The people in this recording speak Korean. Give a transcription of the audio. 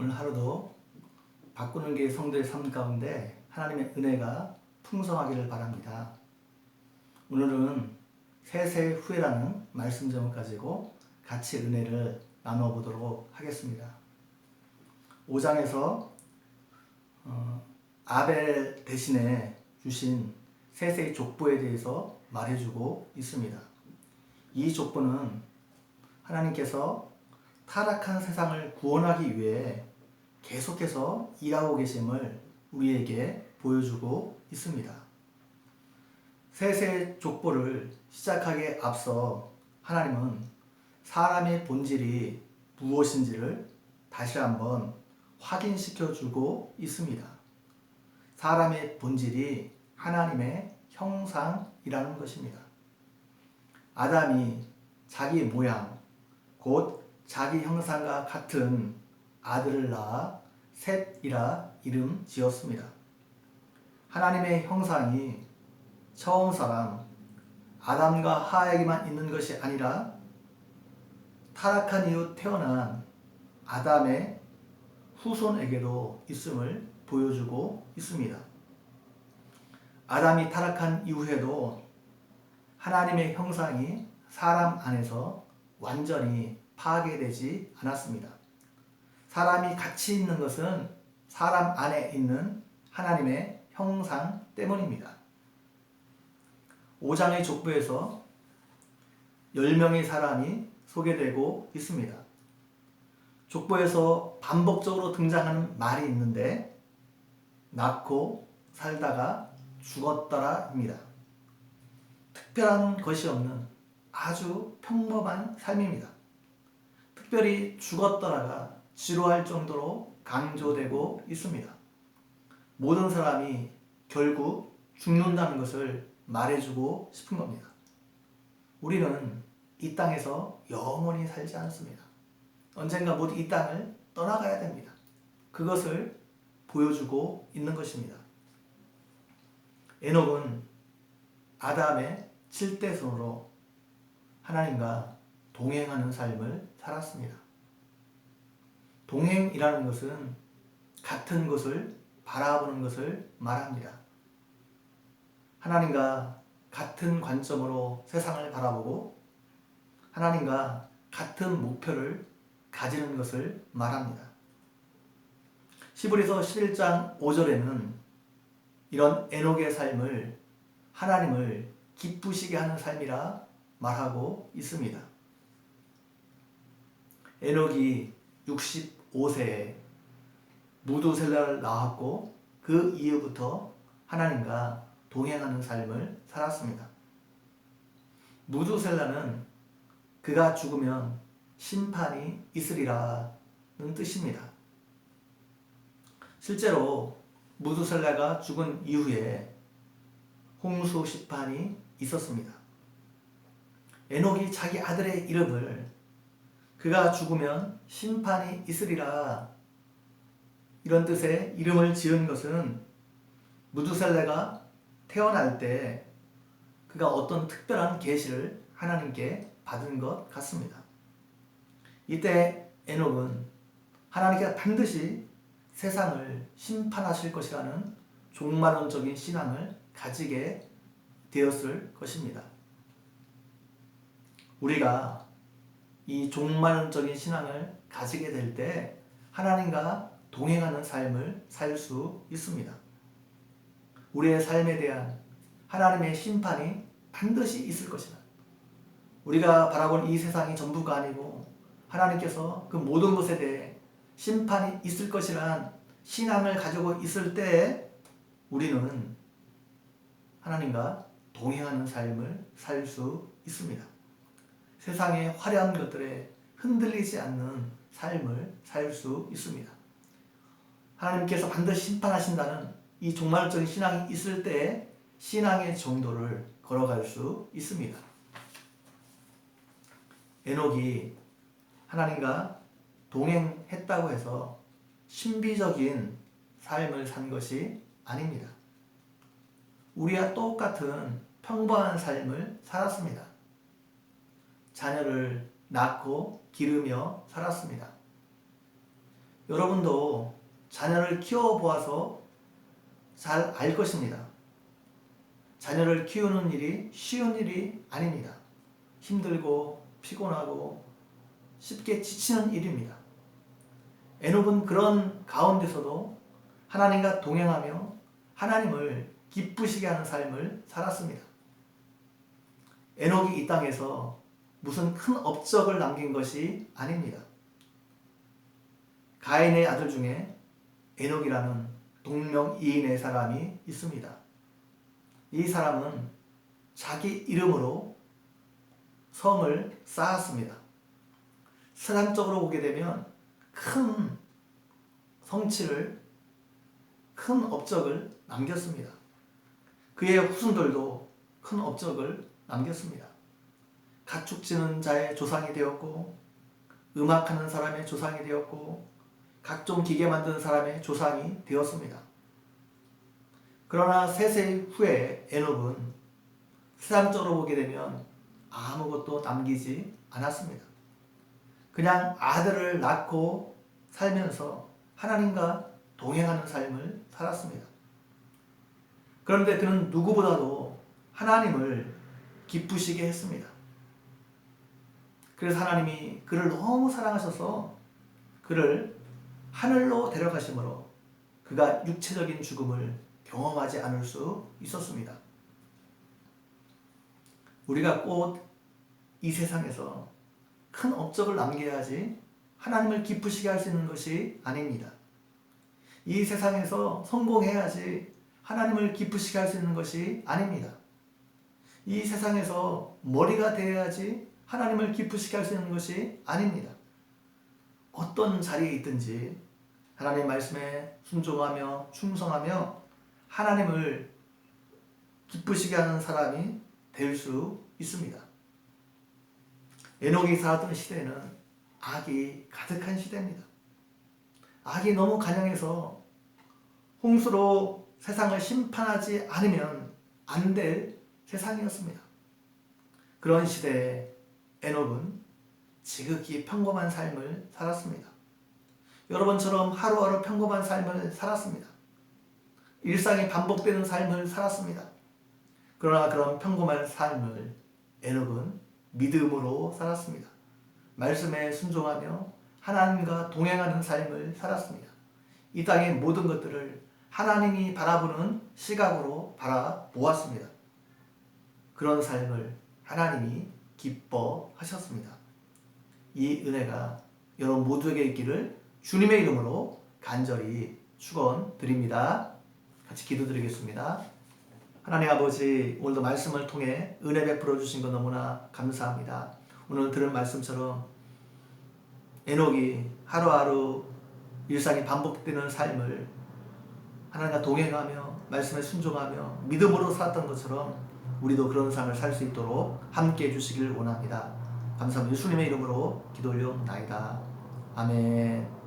오늘 하루도 바꾸는 게 성도의 삶 가운데 하나님의 은혜가 풍성하기를 바랍니다. 오늘은 세세 후회라는 말씀 제목 가지고 같이 은혜를 나누어 보도록 하겠습니다. 5장에서 아벨 대신에 주신 세세의 족보에 대해서 말해주고 있습니다. 이 족보는 하나님께서 타락한 세상을 구원하기 위해 계속해서 일하고 계심을 우리에게 보여주고 있습니다. 세세 족보를 시작하기에 앞서 하나님은 사람의 본질이 무엇인지를 다시 한번 확인시켜 주고 있습니다. 사람의 본질이 하나님의 형상이라는 것입니다. 아담이 자기 모양, 곧 자기 형상과 같은 아들을 낳아 셋이라 이름 지었습니다. 하나님의 형상이 처음 사람 아담과 하에게만 있는 것이 아니라 타락한 이후 태어난 아담의 후손에게도 있음을 보여주고 있습니다. 아담이 타락한 이후에도 하나님의 형상이 사람 안에서 완전히 파괴되지 않았습니다. 사람이 같이 있는 것은 사람 안에 있는 하나님의 형상 때문입니다. 5장의 족보에서 10명의 사람이 소개되고 있습니다. 족보에서 반복적으로 등장하는 말이 있는데 낳고 살다가 죽었더라입니다. 특별한 것이 없는 아주 평범한 삶입니다. 특별히 죽었더라가 지루할 정도로 강조되고 있습니다. 모든 사람이 결국 죽는다는 것을 말해주고 싶은 겁니다. 우리는 이 땅에서 영원히 살지 않습니다. 언젠가 모두 이 땅을 떠나가야 됩니다. 그것을 보여주고 있는 것입니다. 에녹은 아담의 7대손으로 하나님과 동행하는 삶을 살았습니다. 동행이라는 것은 같은 것을 바라보는 것을 말합니다. 하나님과 같은 관점으로 세상을 바라보고 하나님과 같은 목표를 가지는 것을 말합니다. 히브리서 11장 5절에는 이런 에녹의 삶을 하나님을 기쁘시게 하는 삶이라 말하고 있습니다. 에녹이 65세에 무두셀라를 낳았고 그 이후부터 하나님과 동행하는 삶을 살았습니다. 무두셀라는 그가 죽으면 심판이 있으리라는 뜻입니다. 실제로 무두셀라가 죽은 이후에 홍수 심판이 있었습니다. 에녹이 자기 아들의 이름을 그가 죽으면 심판이 있으리라 이런 뜻의 이름을 지은 것은 무두셀라가 태어날 때 그가 어떤 특별한 계시를 하나님께 받은 것 같습니다. 이때 에녹은 하나님께서 반드시 세상을 심판하실 것이라는 종말론적인 신앙을 가지게 되었을 것입니다. 우리가 이 종말론적인 신앙을 가지게 될 때 하나님과 동행하는 삶을 살 수 있습니다. 우리의 삶에 대한 하나님의 심판이 반드시 있을 것이다. 우리가 바라보는 이 세상이 전부가 아니고 하나님께서 그 모든 것에 대해 심판이 있을 것이란 신앙을 가지고 있을 때 우리는 하나님과 동행하는 삶을 살 수 있습니다. 세상의 화려한 것들에 흔들리지 않는 삶을 살 수 있습니다. 하나님께서 반드시 심판하신다는 이 종말적인 신앙이 있을 때 신앙의 정도를 걸어갈 수 있습니다. 에녹이 하나님과 동행했다고 해서 신비적인 삶을 산 것이 아닙니다. 우리와 똑같은 평범한 삶을 살았습니다. 자녀를 낳고 기르며 살았습니다. 여러분도 자녀를 키워보아서 잘 알 것입니다. 자녀를 키우는 일이 쉬운 일이 아닙니다. 힘들고 피곤하고 쉽게 지치는 일입니다. 에녹은 그런 가운데서도 하나님과 동행하며 하나님을 기쁘시게 하는 삶을 살았습니다. 에녹이 이 땅에서 무슨 큰 업적을 남긴 것이 아닙니다. 가인의 아들 중에 에녹이라는 동명이인의 사람이 있습니다. 이 사람은 자기 이름으로 성을 쌓았습니다. 세상적으로 보게 되면 큰 성취를, 큰 업적을 남겼습니다. 그의 후손들도 큰 업적을 남겼습니다. 가축 지는 자의 조상이 되었고, 음악하는 사람의 조상이 되었고, 각종 기계 만드는 사람의 조상이 되었습니다. 그러나 세세 후에 에녹은 세상적으로 보게 되면 아무것도 남기지 않았습니다. 그냥 아들을 낳고 살면서 하나님과 동행하는 삶을 살았습니다. 그런데 그는 누구보다도 하나님을 기쁘시게 했습니다. 그래서 하나님이 그를 너무 사랑하셔서 그를 하늘로 데려가심으로 그가 육체적인 죽음을 경험하지 않을 수 있었습니다. 우리가 꼭 이 세상에서 큰 업적을 남겨야지 하나님을 기쁘시게 할 수 있는 것이 아닙니다. 이 세상에서 성공해야지 하나님을 기쁘시게 할 수 있는 것이 아닙니다. 이 세상에서 머리가 되어야지 하나님을 기쁘시게 할 수 있는 것이 아닙니다. 어떤 자리에 있든지 하나님 말씀에 순종하며 충성하며 하나님을 기쁘시게 하는 사람이 될 수 있습니다. 에녹이 살았던 시대는 악이 가득한 시대입니다. 악이 너무 간영해서 홍수로 세상을 심판하지 않으면 안 될 세상이었습니다. 그런 시대에 에녹은 지극히 평범한 삶을 살았습니다. 여러분처럼 하루하루 평범한 삶을 살았습니다. 일상이 반복되는 삶을 살았습니다. 그러나 그런 평범한 삶을 에녹은 믿음으로 살았습니다. 말씀에 순종하며 하나님과 동행하는 삶을 살았습니다. 이 땅의 모든 것들을 하나님이 바라보는 시각으로 바라보았습니다. 그런 삶을 하나님이 기뻐하셨습니다. 이 은혜가 여러분 모두에게 있기를 주님의 이름으로 간절히 축원드립니다. 같이 기도드리겠습니다. 하나님 아버지, 오늘도 말씀을 통해 은혜 베풀어 주신 것 너무나 감사합니다. 오늘 들은 말씀처럼 에녹이 하루하루 일상이 반복되는 삶을 하나님과 동행하며 말씀에 순종하며 믿음으로 살았던 것처럼 우리도 그런 삶을 살 수 있도록 함께해 주시길 원합니다. 감사합니다. 예수님의 이름으로 기도 올려옵나이다. 아멘.